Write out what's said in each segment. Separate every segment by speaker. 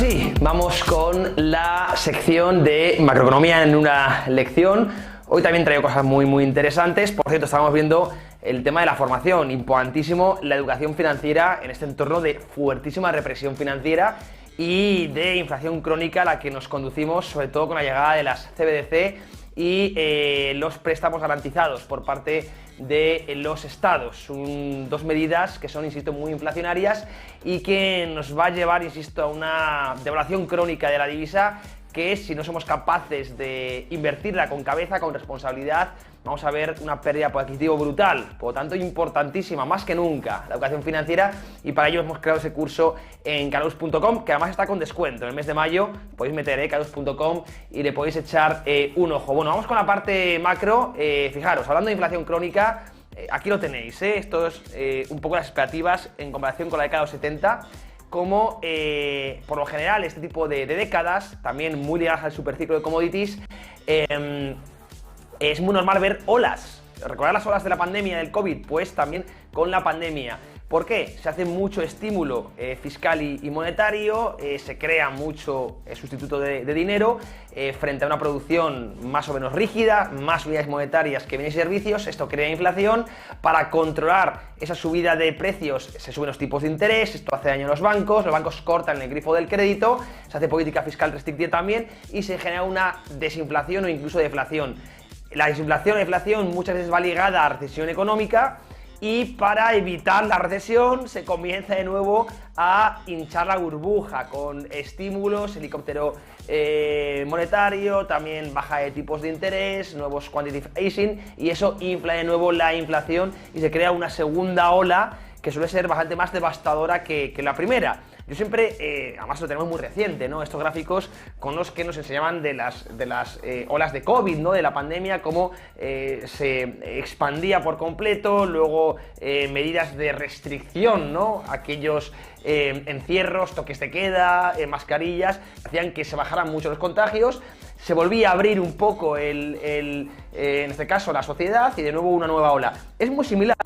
Speaker 1: sí, vamos con la sección de macroeconomía en una lección. Hoy también traigo cosas muy interesantes. Por cierto, estábamos viendo el tema de la formación, importantísimo la educación financiera en este entorno de fuertísima represión financiera y de inflación crónica a la que nos conducimos, sobre todo con la llegada de las CBDC y los préstamos garantizados por parte de los estados. Son dos medidas que son, insisto, muy inflacionarias y que nos va a llevar, insisto, a una devaluación crónica de la divisa que, si no somos capaces de invertirla con cabeza, con responsabilidad, vamos a ver una pérdida de poder adquisitivo brutal. Por lo tanto, importantísima, más que nunca, la educación financiera, y para ello hemos creado ese curso en Canaluz.com, que además está con descuento. En el mes de mayo podéis meter Canaluz.com y le podéis echar un ojo. Bueno, vamos con la parte macro. Fijaros, hablando de inflación crónica, aquí lo tenéis, esto es un poco las expectativas en comparación con la década de los 70. Como por lo general este tipo de décadas, también muy ligadas al superciclo de commodities, es muy normal ver olas. ¿Recordar las olas de la pandemia del COVID? Pues también con la pandemia. ¿Por qué? Se hace mucho estímulo fiscal y monetario, se crea mucho sustituto de dinero frente a una producción más o menos rígida, más unidades monetarias que bienes y servicios. Esto crea inflación. Para controlar esa subida de precios se suben los tipos de interés, esto hace daño a los bancos cortan el grifo del crédito, se hace política fiscal restrictiva también y se genera una desinflación o incluso deflación. La desinflación o inflación muchas veces va ligada a recesión económica, y para evitar la recesión se comienza de nuevo a hinchar la burbuja con estímulos, helicóptero monetario, también baja de tipos de interés, nuevos quantitative easing, y eso infla de nuevo la inflación y se crea una segunda ola que suele ser bastante más devastadora que la primera. Yo siempre, además lo tenemos muy reciente, ¿no? Estos gráficos con los que nos enseñaban de las olas de COVID, ¿no? De la pandemia, cómo se expandía por completo, luego medidas de restricción, ¿no? Aquellos encierros, toques de queda, mascarillas, hacían que se bajaran mucho los contagios. Se volvía a abrir un poco en este caso la sociedad y de nuevo una nueva ola. Es muy similar,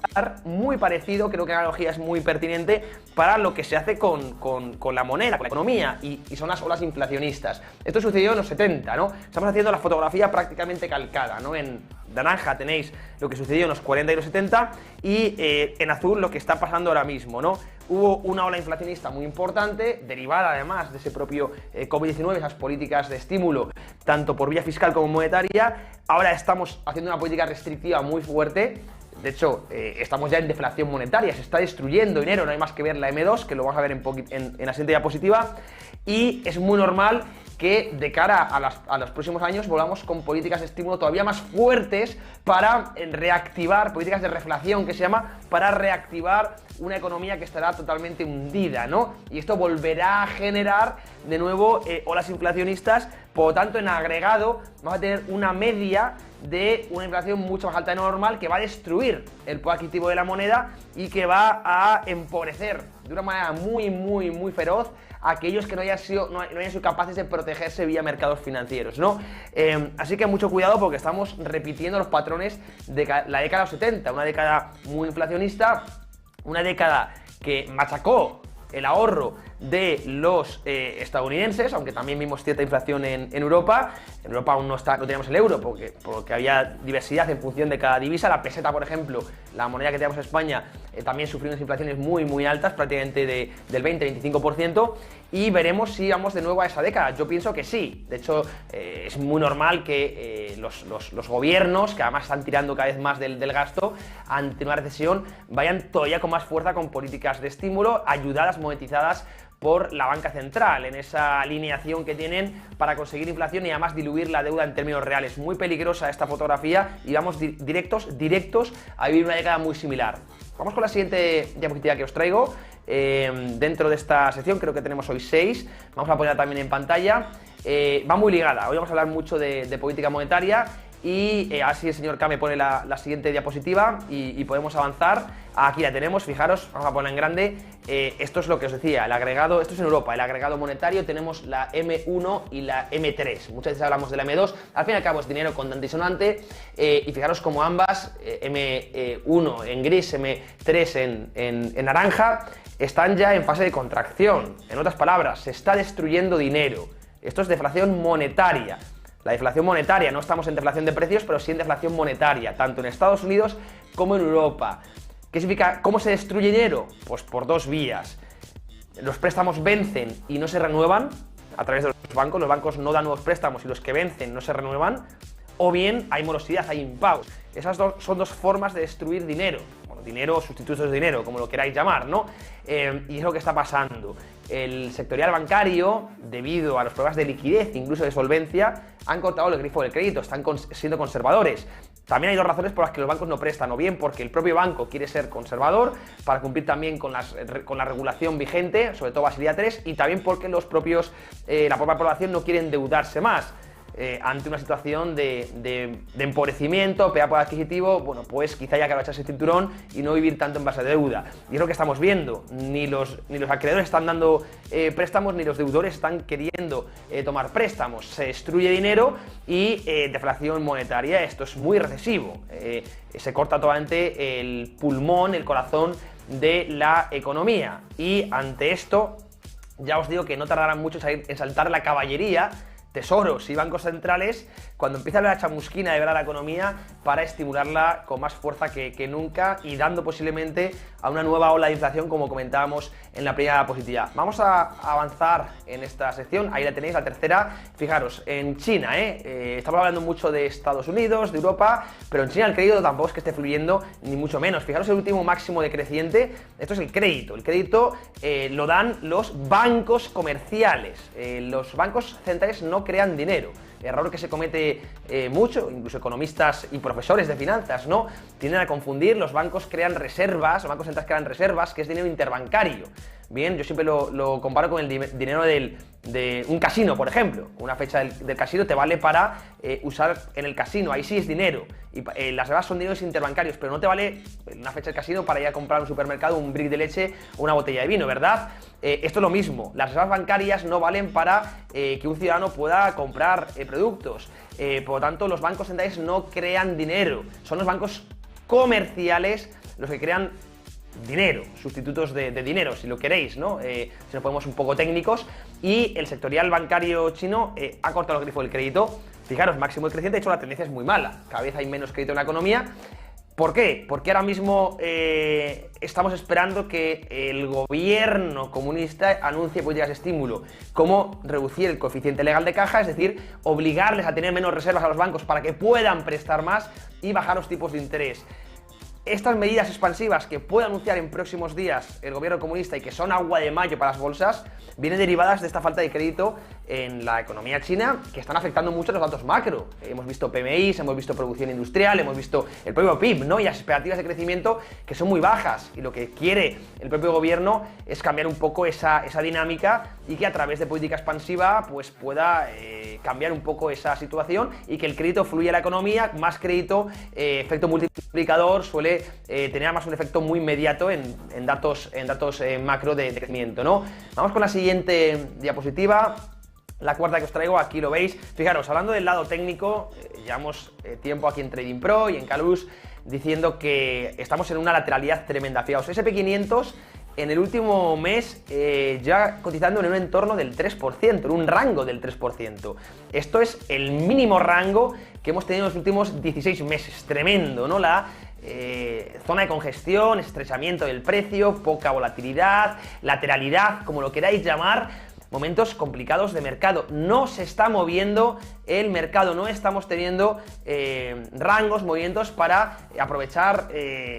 Speaker 1: muy parecido, creo que la analogía es muy pertinente para lo que se hace con la moneda, con la economía, y son las olas inflacionistas. Esto sucedió en los 70, ¿no? Estamos haciendo la fotografía prácticamente calcada, ¿no? En naranja tenéis lo que sucedió en los 40 y los 70 y en azul lo que está pasando ahora mismo, ¿no? Hubo una ola inflacionista muy importante, derivada además de ese propio COVID-19, esas políticas de estímulo, tanto por vía fiscal como monetaria. Ahora estamos haciendo una política restrictiva muy fuerte. De hecho, estamos ya en deflación monetaria, se está destruyendo dinero, no hay más que ver la M2, que lo vamos a ver en la siguiente diapositiva, y es muy normal que de cara a los próximos años volvamos con políticas de estímulo todavía más fuertes para reactivar, políticas de reflación que se llama, para reactivar una economía que estará totalmente hundida, ¿no? Y esto volverá a generar de nuevo olas inflacionistas. Por lo tanto, en agregado vamos a tener una media de una inflación mucho más alta de lo normal, que va a destruir el poder adquisitivo de la moneda y que va a empobrecer de una manera muy feroz a aquellos que no hayan sido capaces de protegerse vía mercados financieros, ¿no? Así que mucho cuidado, porque estamos repitiendo los patrones de la década de los 70, una década muy inflacionista, una década que machacó el ahorro de los estadounidenses, aunque también vimos cierta inflación en Europa. En Europa aún no teníamos el euro porque había diversidad en función de cada divisa. La peseta, por ejemplo, la moneda que tenemos en España, también sufrió unas inflaciones muy altas, prácticamente del 20-25%, y veremos si vamos de nuevo a esa década. Yo pienso que sí. De hecho, es muy normal que los gobiernos, que además están tirando cada vez más del gasto ante una recesión, vayan todavía con más fuerza con políticas de estímulo, ayudadas, monetizadas por la banca central, en esa alineación que tienen para conseguir inflación y además diluir la deuda en términos reales. Muy peligrosa esta fotografía y vamos directos a vivir una década muy similar. Vamos con la siguiente diapositiva que os traigo. Dentro de esta sección creo que tenemos hoy 6, vamos a ponerla también en pantalla. Va muy ligada, hoy vamos a hablar mucho de política monetaria Y así el señor K me pone la siguiente diapositiva y podemos avanzar. Aquí la tenemos, fijaros, vamos a ponerla en grande. Esto es lo que os decía, el agregado, esto es en Europa, el agregado monetario, tenemos la M1 y la M3. Muchas veces hablamos de la M2, al fin y al cabo es dinero con antisonante, y fijaros como ambas, M1 en gris, M3 en naranja, están ya en fase de contracción. En otras palabras, se está destruyendo dinero. Esto es deflación monetaria. La deflación monetaria, no estamos en deflación de precios, pero sí en deflación monetaria, tanto en Estados Unidos como en Europa. ¿Qué significa? ¿Cómo se destruye dinero? Pues por dos vías. Los préstamos vencen y no se renuevan a través de los bancos no dan nuevos préstamos y los que vencen no se renuevan, o bien hay morosidad, hay impagos. Esas son dos formas de destruir dinero. Bueno, dinero o sustitutos de dinero, como lo queráis llamar, ¿no? Y es lo que está pasando. El sectorial bancario, debido a los problemas de liquidez, incluso de solvencia, han cortado el grifo del crédito, están siendo conservadores. También hay dos razones por las que los bancos no prestan, o bien porque el propio banco quiere ser conservador para cumplir también con la regulación vigente, sobre todo Basilea III, y también porque la propia población no quiere endeudarse más. Ante una situación de empobrecimiento, peor poder adquisitivo, bueno, pues quizá haya que agacharse el cinturón y no vivir tanto en base a deuda. Y es lo que estamos viendo, ni los acreedores están dando préstamos, ni los deudores están queriendo tomar préstamos. Se destruye dinero y deflación monetaria, esto es muy recesivo. Se corta totalmente el pulmón, el corazón de la economía. Y ante esto, ya os digo que no tardarán mucho en saltar la caballería, tesoros y bancos centrales cuando empieza a haber la chamusquina de ver a la economía para estimularla con más fuerza que nunca y dando posiblemente a una nueva ola de inflación, como comentábamos en la primera diapositiva. Vamos a avanzar en esta sección, ahí la tenéis, la tercera. Fijaros, en China, estamos hablando mucho de Estados Unidos, de Europa, pero en China el crédito tampoco es que esté fluyendo, ni mucho menos. Fijaros el último máximo decreciente, esto es el crédito. El crédito lo dan los bancos comerciales, los bancos centrales no crean dinero. Error que se comete mucho, incluso economistas y profesores de finanzas, ¿no? Tienden a confundir, los bancos crean reservas, los bancos centrales crean reservas, que es dinero interbancario. Bien, yo siempre lo comparo con el dinero de un casino, por ejemplo. Una fecha del casino te vale para usar en el casino, ahí sí es dinero. Y las reservas son dineros interbancarios, pero no te vale una fecha del casino para ir a comprar a un supermercado un brick de leche o una botella de vino, ¿verdad? Esto es lo mismo, las reservas bancarias no valen para que un ciudadano pueda comprar productos. Por lo tanto, los bancos centrales no crean dinero, son los bancos comerciales los que crean dinero, sustitutos de dinero, si lo queréis, ¿no? Si nos ponemos un poco técnicos. Y el sectorial bancario chino ha cortado el grifo del crédito. Fijaros, máximo el creciente, de hecho la tendencia es muy mala, cada vez hay menos crédito en la economía. ¿Por qué? Porque ahora mismo estamos esperando que el gobierno comunista anuncie políticas de estímulo, como reducir el coeficiente legal de caja, es decir, obligarles a tener menos reservas a los bancos para que puedan prestar más y bajar los tipos de interés. Estas medidas expansivas que puede anunciar en próximos días el gobierno comunista y que son agua de mayo para las bolsas, vienen derivadas de esta falta de crédito en la economía china, que están afectando mucho los datos macro. Hemos visto PMIs, hemos visto producción industrial, hemos visto el propio PIB, ¿no? Y las expectativas de crecimiento que son muy bajas. Y lo que quiere el propio gobierno es cambiar un poco esa dinámica y que a través de política expansiva pues pueda cambiar un poco esa situación y que el crédito fluya a la economía. Más crédito, efecto multiplicador, suele tener además un efecto muy inmediato en datos macro de crecimiento, ¿no? Vamos con la siguiente diapositiva. La cuarta que os traigo, aquí lo veis. Fijaros, hablando del lado técnico, llevamos tiempo aquí en Trading Pro y en Calus diciendo que estamos en una lateralidad tremenda. Fijaos, SP500 en el último mes ya cotizando en un entorno del 3%, en un rango del 3%. Esto es el mínimo rango que hemos tenido en los últimos 16 meses. Tremendo, ¿no? La zona de congestión, estrechamiento del precio, poca volatilidad, lateralidad, como lo queráis llamar. Momentos complicados de mercado, no se está moviendo el mercado, no estamos teniendo rangos, movimientos para aprovechar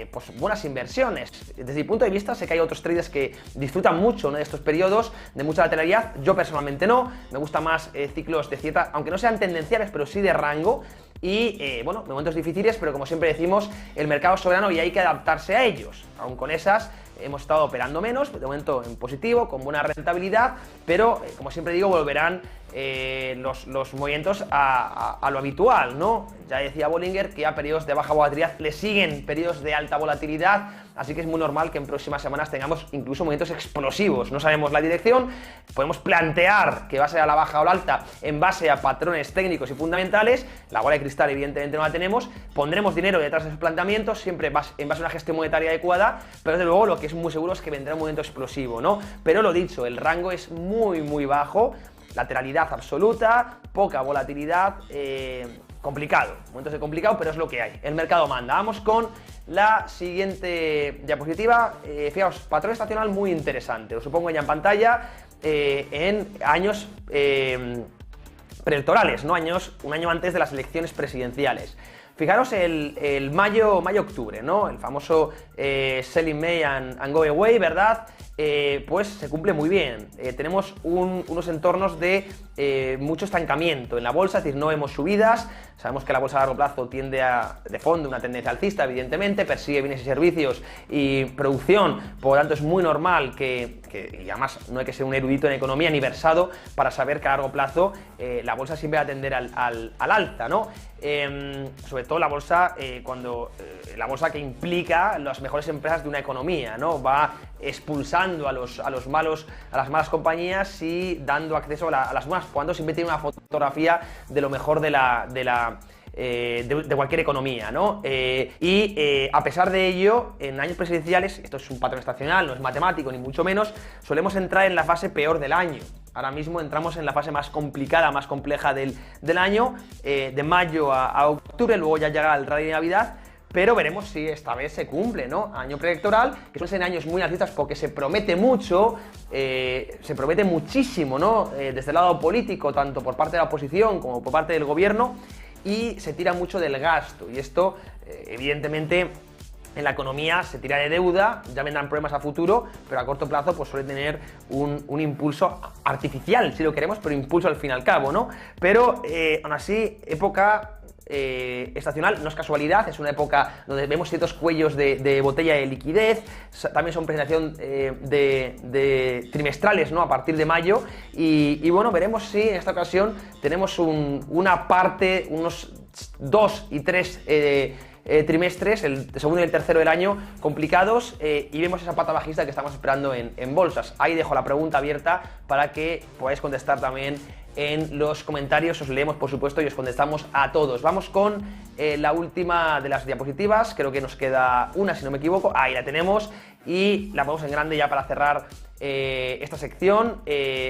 Speaker 1: pues buenas inversiones. Desde mi punto de vista, sé que hay otros traders que disfrutan mucho, ¿no?, de estos periodos de mucha lateralidad. Yo personalmente no, me gusta más ciclos de cierta, aunque no sean tendenciales, pero sí de rango. Y bueno, momentos difíciles, pero como siempre decimos, el mercado es soberano y hay que adaptarse a ellos. Aún con esas hemos estado operando menos, de momento en positivo, con buena rentabilidad, pero como siempre digo, volverán los movimientos a lo habitual, ¿no? Ya decía Bollinger que a periodos de baja volatilidad le siguen periodos de alta volatilidad, así que es muy normal que en próximas semanas tengamos incluso movimientos explosivos. No sabemos la dirección, podemos plantear que va a ser a la baja o la alta en base a patrones técnicos y fundamentales. La bola de cristal evidentemente no la tenemos, pondremos dinero detrás de esos planteamientos, siempre en base a una gestión monetaria adecuada, pero desde luego lo que es muy seguro es que vendrá un movimiento explosivo, ¿no? Pero lo dicho, el rango es muy bajo, lateralidad absoluta, poca volatilidad, complicado, momentos de complicado, pero es lo que hay, el mercado manda. Vamos con la siguiente diapositiva. Fijaos, patrón estacional muy interesante, lo supongo ya en pantalla, en años preelectorales, ¿no? Un año antes de las elecciones presidenciales. Fijaros el mayo-octubre, ¿no? El famoso Selling May and Go Away, ¿verdad? Pues se cumple muy bien. Tenemos unos entornos de mucho estancamiento en la bolsa, es decir, no vemos subidas. Sabemos que la bolsa a largo plazo tiende de fondo una tendencia alcista, evidentemente, persigue bienes y servicios y producción, por lo tanto es muy normal y además no hay que ser un erudito en economía ni versado para saber que a largo plazo la bolsa siempre va a tender al alza, ¿no? Sobre todo la bolsa, la bolsa que implica las mejores empresas de una economía, ¿no? Va expulsando a las malas compañías y dando acceso a las buenas, cuando siempre tiene una fotografía de lo mejor de cualquier economía, ¿no? A pesar de ello, en años presidenciales, esto es un patrón estacional, no es matemático ni mucho menos, solemos entrar en la fase peor del año. Ahora mismo entramos en la fase más complicada, más compleja del año, de mayo a octubre, luego ya llega el rally de Navidad, pero veremos si esta vez se cumple, ¿no? Año preelectoral, que suelen ser años muy alcistas porque se promete mucho, se promete muchísimo, ¿no? Desde el lado político, tanto por parte de la oposición como por parte del gobierno, y se tira mucho del gasto, y esto, evidentemente, en la economía se tira de deuda, ya vendrán problemas a futuro, pero a corto plazo pues suele tener un impulso artificial, si lo queremos, pero impulso al fin y al cabo, ¿no? Pero, aún así, época estacional no es casualidad, es una época donde vemos ciertos cuellos de botella de liquidez, también son presentación de trimestrales, ¿no? A partir de mayo, y bueno, veremos si en esta ocasión tenemos una parte, unos 2 y 3 trimestres, el segundo y el tercero del año, complicados, y vemos esa pata bajista que estamos esperando en bolsas. Ahí dejo la pregunta abierta para que podáis contestar también en los comentarios, os leemos por supuesto y os contestamos a todos. Vamos con la última de las diapositivas, creo que nos queda una si no me equivoco, ahí la tenemos y la ponemos en grande ya para cerrar esta sección.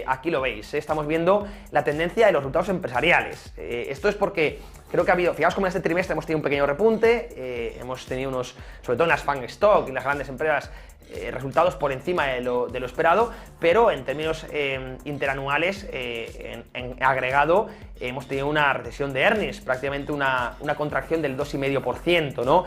Speaker 1: Aquí lo veis, estamos viendo la tendencia de los resultados empresariales. Esto es porque creo que ha habido, fijaos como en este trimestre hemos tenido un pequeño repunte, hemos tenido sobre todo en las FANG Stock y las grandes empresas, resultados por encima de lo esperado, pero en términos interanuales, en agregado, hemos tenido una recesión de earnings, prácticamente una contracción del 2,5%, ¿no?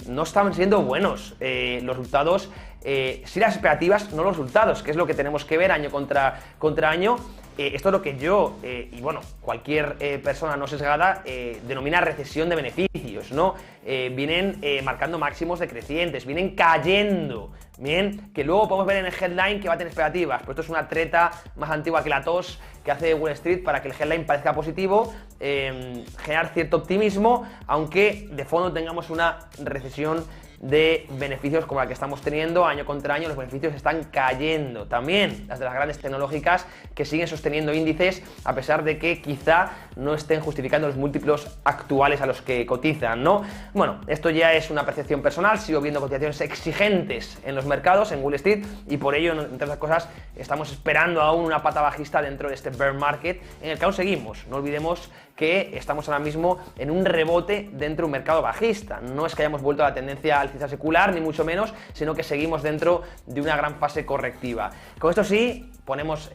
Speaker 1: No están siendo buenos los resultados, sí las expectativas, no los resultados, que es lo que tenemos que ver año contra año. Esto es lo que yo, y bueno, cualquier persona no sesgada, denomina recesión de beneficios, ¿no? Vienen marcando máximos decrecientes, vienen cayendo, bien, que luego podemos ver en el headline que va a tener expectativas, pero esto es una treta más antigua que la tos que hace Wall Street para que el headline parezca positivo, generar cierto optimismo, aunque de fondo tengamos una recesión de beneficios como la que estamos teniendo año contra año. Los beneficios están cayendo, también las de las grandes tecnológicas que siguen sosteniendo índices a pesar de que quizá no estén justificando los múltiplos actuales a los que cotizan, ¿no? Bueno, esto ya es una percepción personal, sigo viendo cotizaciones exigentes en los mercados, en Wall Street, y por ello, entre otras cosas, estamos esperando aún una pata bajista dentro de este bear market en el que aún seguimos. No olvidemos que estamos ahora mismo en un rebote dentro de un mercado bajista. No es que hayamos vuelto a la tendencia alcista secular, ni mucho menos, sino que seguimos dentro de una gran fase correctiva. Con esto sí, ponemos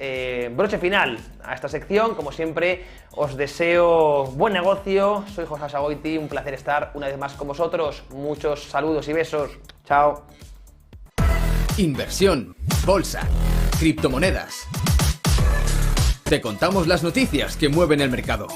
Speaker 1: broche final a esta sección. Como siempre, os deseo buen negocio. Soy José Sagoiti, un placer estar una vez más con vosotros. Muchos saludos y besos. Chao.
Speaker 2: Inversión, bolsa, criptomonedas. Te contamos las noticias que mueven el mercado.